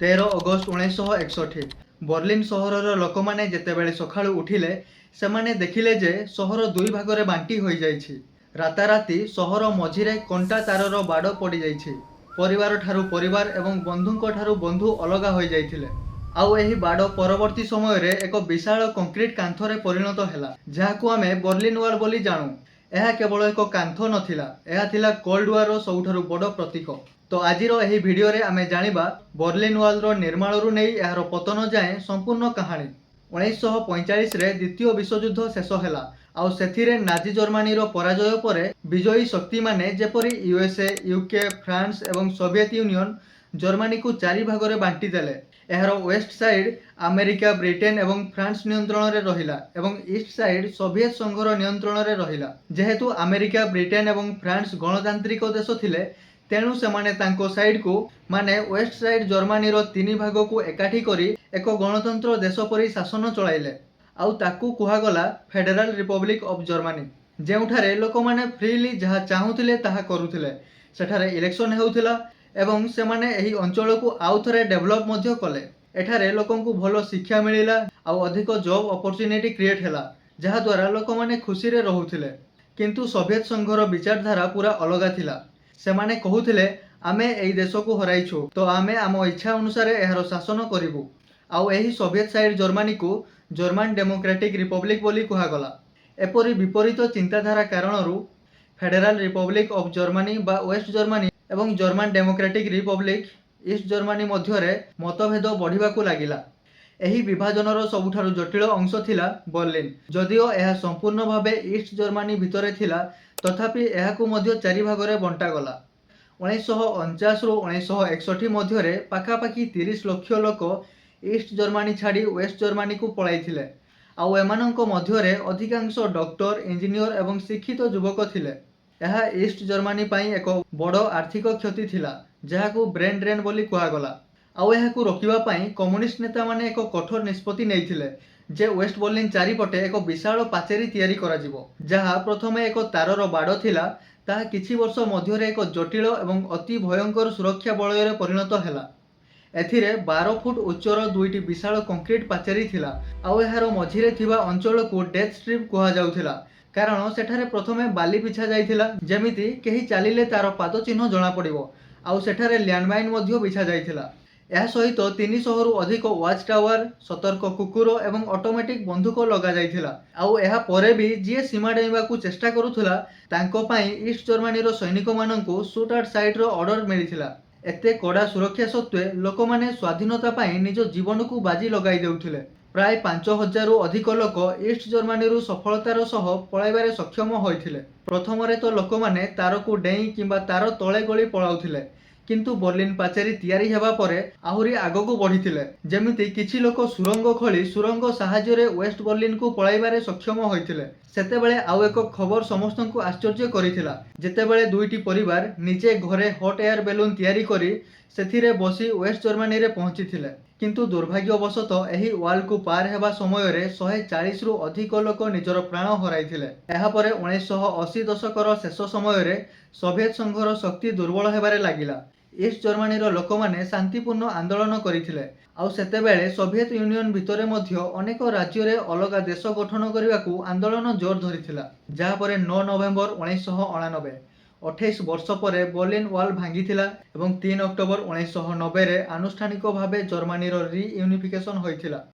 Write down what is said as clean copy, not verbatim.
13 August 1961 Berlin ସହରର ଲୋକମାନେ ଯେତେବେଳେ ସକାଳୁ ଉଠିଲେ ସେମାନେ ଦେଖିଲେ ଯେ ସହର ଦୁଇ ଭାଗରେ ବାଣ୍ଟି ହୋଇଯାଇଛି। ରାତାରାତି ସହର ମଝିରେ କଣ୍ଟା ତାରର ବାଡ଼ ପଡ଼ିଯାଇଛି। ପରିବାର ଠାରୁ ପରିବାର ଏବଂ ବନ୍ଧୁଙ୍କ ଠାରୁ ବନ୍ଧୁ ଅଲଗା ହୋଇଯାଇଥିଲେ। ଆଉ ଏହି ବାଡ଼ ପରବର୍ତ୍ତୀ ସମୟରେ ଏକ ବିଶାଳ କଂକ୍ରିଟ କାନ୍ଥରେ ପରିଣତ ହେଲା, ଯାହାକୁ ଆମେ ବର୍ଲିନ୍ ୱାଲ୍ ବୋଲି ଜାଣୁ। ଏହା କେବଳ ଏକ କାନ୍ଥ ନଥିଲା, ଏହା ଥିଲା କୋଲ୍ଡ ୱାର୍ର ସବୁଠାରୁ ବଡ଼ ପ୍ରତୀକ। ତ ଆଜିର ଏହି ଭିଡିଓରେ ଆମେ ଜାଣିବା ବର୍ଲିନ୍ ୱାଲ୍ର ନିର୍ମାଣରୁ ନେଇ ଏହାର ପତନ ଯାଏଁ ସମ୍ପୂର୍ଣ୍ଣ କାହାଣୀ। 1945ରେ ଦ୍ୱିତୀୟ ବିଶ୍ୱଯୁଦ୍ଧ ଶେଷ ହେଲା, ଆଉ ସେଥିରେ ନାଜି ଜର୍ମାନୀର ପରାଜୟ ପରେ ବିଜୟୀ ଶକ୍ତିମାନେ ଯେପରି ୟୁଏସ୍ଏ, ୟୁକେ, ଫ୍ରାନ୍ସ ଏବଂ ସୋଭିଏତ ୟୁନିୟନ ଜର୍ମାନୀକୁ ଚାରି ଭାଗରେ ବାଣ୍ଟିଦେଲେ। ଏହାର ୱେଷ୍ଟ ସାଇଡ୍ ଆମେରିକା, ବ୍ରିଟେନ୍ ଏବଂ ଫ୍ରାନ୍ସ ନିୟନ୍ତ୍ରଣରେ ରହିଲା ଏବଂ ଇଷ୍ଟ ସାଇଡ୍ ସୋଭିଏତ ସଂଘର ନିୟନ୍ତ୍ରଣରେ ରହିଲା। ଯେହେତୁ ଆମେରିକା, ବ୍ରିଟେନ୍ ଏବଂ ଫ୍ରାନ୍ସ ଗଣତାନ୍ତ୍ରିକ ଦେଶ ଥିଲେ, ତେଣୁ ସେମାନେ ତାଙ୍କ ସାଇଡ୍କୁ ମାନେ ୱେଷ୍ଟ ସାଇଡ୍ ଜର୍ମାନୀର ତିନି ଭାଗକୁ ଏକାଠି କରି ଏକ ଗଣତନ୍ତ୍ର ଦେଶ ପରି ଶାସନ ଚଳାଇଲେ। ଆଉ ତାକୁ କୁହାଗଲା ଫେଡେରାଲ ରିପବ୍ଲିକ୍ ଅଫ୍ ଜର୍ମାନୀ, ଯେଉଁଠାରେ ଲୋକମାନେ ଫ୍ରିଲି ଯାହା ଚାହୁଁଥିଲେ ତାହା କରୁଥିଲେ। ସେଠାରେ ଇଲେକ୍ସନ ହେଉଥିଲା ଏବଂ ସେମାନେ ଏହି ଅଞ୍ଚଳକୁ ଆଉଥରେ ଡେଭଲପ୍ ମଧ୍ୟ କଲେ। ଏଠାରେ ଲୋକଙ୍କୁ ଭଲ ଶିକ୍ଷା ମିଳିଲା ଆଉ ଅଧିକ ଜବ୍ ଅପରଚ୍ୟୁନିଟି କ୍ରିଏଟ୍ ହେଲା, ଯାହାଦ୍ୱାରା ଲୋକମାନେ ଖୁସିରେ ରହୁଥିଲେ। କିନ୍ତୁ ସୋଭିଏତ ସଂଘର ବିଚାରଧାରା ପୁରା ଅଲଗା ଥିଲା। ସେମାନେ କହୁଥିଲେ, ଆମେ ଏହି ଦେଶକୁ ହରାଇଛୁ, ତ ଆମେ ଆମ ଇଚ୍ଛା ଅନୁସାରେ ଏହାର ଶାସନ କରିବୁ। ଆଉ ଏହି ସୋଭିଏତ ସାଇଡ୍ ଜର୍ମାନୀକୁ ଜର୍ମାନ ଡେମୋକ୍ରାଟିକ୍ ରିପବ୍ଲିକ୍ ବୋଲି କୁହାଗଲା। ଏପରି ବିପରୀତ ଚିନ୍ତାଧାରା କାରଣରୁ ଫେଡେରାଲ ରିପବ୍ଲିକ୍ ଅଫ୍ ଜର୍ମାନୀ ବା ୱେଷ୍ଟ ଜର୍ମାନୀ ଏବଂ German Democratic Republic East Germany ମଧ୍ୟରେ ମତଭେଦ ବଢ଼ିବାକୁ ଲାଗିଲା। ଏହି ବିଭାଜନର ସବୁଠାରୁ ଜଟିଳ ଅଂଶ ଥିଲା ବର୍ଲିନ୍। ଯଦିଓ ଏହା ସମ୍ପୂର୍ଣ୍ଣ ଭାବେ ଇଷ୍ଟ ଜର୍ମାନୀ ଭିତରେ ଥିଲା, ତଥାପି ଏହାକୁ ମଧ୍ୟ ଚାରି ଭାଗରେ ବଣ୍ଟାଗଲା। 1949ରୁ 1961 ମଧ୍ୟରେ ପାଖାପାଖି 30 ଲକ୍ଷ ଲୋକ ଇଷ୍ଟ ଜର୍ମାନୀ ଛାଡ଼ି ୱେଷ୍ଟ ଜର୍ମାନୀକୁ ପଳାଇଥିଲେ। ଆଉ ଏମାନଙ୍କ ମଧ୍ୟରେ ଅଧିକାଂଶ ଡକ୍ଟର, ଇଞ୍ଜିନିୟର ଏବଂ ଶିକ୍ଷିତ ଯୁବକ ଥିଲେ। ଏହା ଇଷ୍ଟ ଜର୍ମାନୀ ପାଇଁ ଏକ ବଡ଼ ଆର୍ଥିକ କ୍ଷତି ଥିଲା, ଯାହାକୁ ବ୍ରେନ୍ ଡ୍ରେନ୍ ବୋଲି କୁହାଗଲା। ଆଉ ଏହାକୁ ରୋକିବା ପାଇଁ କମ୍ୟୁନିଷ୍ଟ ନେତାମାନେ ଏକ କଠୋର ନିଷ୍ପତ୍ତି ନେଇଥିଲେ ଯେ ୱେଷ୍ଟ ବର୍ଲିନ୍ ଚାରିପଟେ ଏକ ବିଶାଳ ପାଚେରୀ ତିଆରି କରାଯିବ, ଯାହା ପ୍ରଥମେ ଏକ ତାରର ବାଡ଼ ଥିଲା, ତାହା କିଛି ବର୍ଷ ମଧ୍ୟରେ ଏକ ଜଟିଳ ଏବଂ ଅତି ଭୟଙ୍କର ସୁରକ୍ଷା ବଳୟରେ ପରିଣତ ହେଲା। ଏଥିରେ 12 ଫୁଟ ଉଚ୍ଚର ଦୁଇଟି ବିଶାଳ କଂକ୍ରିଟ ପାଚେରୀ ଥିଲା, ଆଉ ଏହାର ମଝିରେ ଥିବା ଅଞ୍ଚଳକୁ ଡେଥ୍ ଷ୍ଟ୍ରିପ୍ କୁହାଯାଉଥିଲା, କାରଣ ସେଠାରେ ପ୍ରଥମେ ବାଲି ବିଛା ଯାଇଥିଲା, ଯେମିତି କେହି ଚାଲିଲେ ତାର ପାଦ ଚିହ୍ନ ଜଣାପଡ଼ିବ। ଆଉ ସେଠାରେ ଲ୍ୟାଣ୍ଡମାଇନ୍ ମଧ୍ୟ ବିଛା ଯାଇଥିଲା। ଏହା ସହିତ 300ରୁ ଅଧିକ ୱାଚ୍ ଟାୱାର, ସତର୍କ କୁକୁର ଏବଂ ଅଟୋମେଟିକ୍ ବନ୍ଧୁକ ଲଗାଯାଇଥିଲା। ଆଉ ଏହା ପରେ ବି ଯିଏ ସୀମା ଡେଇଁବାକୁ ଚେଷ୍ଟା କରୁଥିଲା, ତାଙ୍କ ପାଇଁ ଇଷ୍ଟ ଜର୍ମାନୀର ସୈନିକମାନଙ୍କୁ ସୁଟ୍ ଆଟ୍ ସାଇଟ୍ର ଅର୍ଡର ମିଳିଥିଲା। ଏତେ କଡ଼ା ସୁରକ୍ଷା ସତ୍ତ୍ୱେ ଲୋକମାନେ ସ୍ୱାଧୀନତା ପାଇଁ ନିଜ ଜୀବନକୁ ବାଜି ଲଗାଇ ଦେଉଥିଲେ। ପ୍ରାୟ 5000ରୁ ଅଧିକ ଲୋକ ଇଷ୍ଟ ଜର୍ମାନୀରୁ ସଫଳତାର ସହ ପଳାଇବାରେ ସକ୍ଷମ ହୋଇଥିଲେ। ପ୍ରଥମରେ ତ ଲୋକମାନେ ତାରକୁ ଡେଇଁ କିମ୍ବା ତାର ତଳେ ଗଳି ପଳାଉଥିଲେ, କିନ୍ତୁ ବର୍ଲିନ୍ ପାଚେରୀ ତିଆରି ହେବା ପରେ ଆହୁରି ଆଗକୁ ବଢ଼ିଥିଲେ। ଯେମିତି କିଛି ଲୋକ ସୁରଙ୍ଗ ଖୋଳି ସୁରଙ୍ଗ ସାହାଯ୍ୟରେ ୱେଷ୍ଟ ବର୍ଲିନ୍କୁ ପଳାଇବାରେ ସକ୍ଷମ ହୋଇଥିଲେ। ସେତେବେଳେ ଆଉ ଏକ ଖବର ସମସ୍ତଙ୍କୁ ଆଶ୍ଚର୍ଯ୍ୟ କରିଥିଲା, ଯେତେବେଳେ ଦୁଇଟି ପରିବାର ନିଜେ ଘରେ ହଟ୍ ଏୟାର ବେଲୁନ୍ ତିଆରି କରି ସେଥିରେ ବସି ୱେଷ୍ଟ ଜର୍ମାନୀରେ ପହଞ୍ଚିଥିଲେ। କିନ୍ତୁ ଦୁର୍ଭାଗ୍ୟବଶତଃ ଏହି ୱାଲ୍କୁ ପାର ହେବା ସମୟରେ 140ରୁ ଅଧିକ ଲୋକ ନିଜର ପ୍ରାଣ ହରାଇଥିଲେ। ଏହାପରେ 1980 ଦଶକର ଶେଷ ସମୟରେ ସୋଭିଏତ ସଂଘର ଶକ୍ତି ଦୁର୍ବଳ ହେବାରେ ଲାଗିଲା। ଇଷ୍ଟ ଜର୍ମାନୀର ଲୋକମାନେ ଶାନ୍ତିପୂର୍ଣ୍ଣ ଆନ୍ଦୋଳନ କରିଥିଲେ। ଆଉ ସେତେବେଳେ ସୋଭିଏତ ୟୁନିୟନ ଭିତରେ ମଧ୍ୟ ଅନେକ ରାଜ୍ୟରେ ଅଲଗା ଦେଶ ଗଠନ କରିବାକୁ ଆନ୍ଦୋଳନ ଜୋର ଧରିଥିଲା। ଯାହାପରେ 9 ନଭେମ୍ବର 1989, 28 ବର୍ଷ ପରେ ବର୍ଲିନ୍ ୱାଲ୍ ଭାଙ୍ଗିଥିଲା ଏବଂ 3 ଅକ୍ଟୋବର 1990ରେ ଆନୁଷ୍ଠାନିକ ଭାବେ ଜର୍ମାନୀର ରିୟୁନିଫିକେସନ ହୋଇଥିଲା।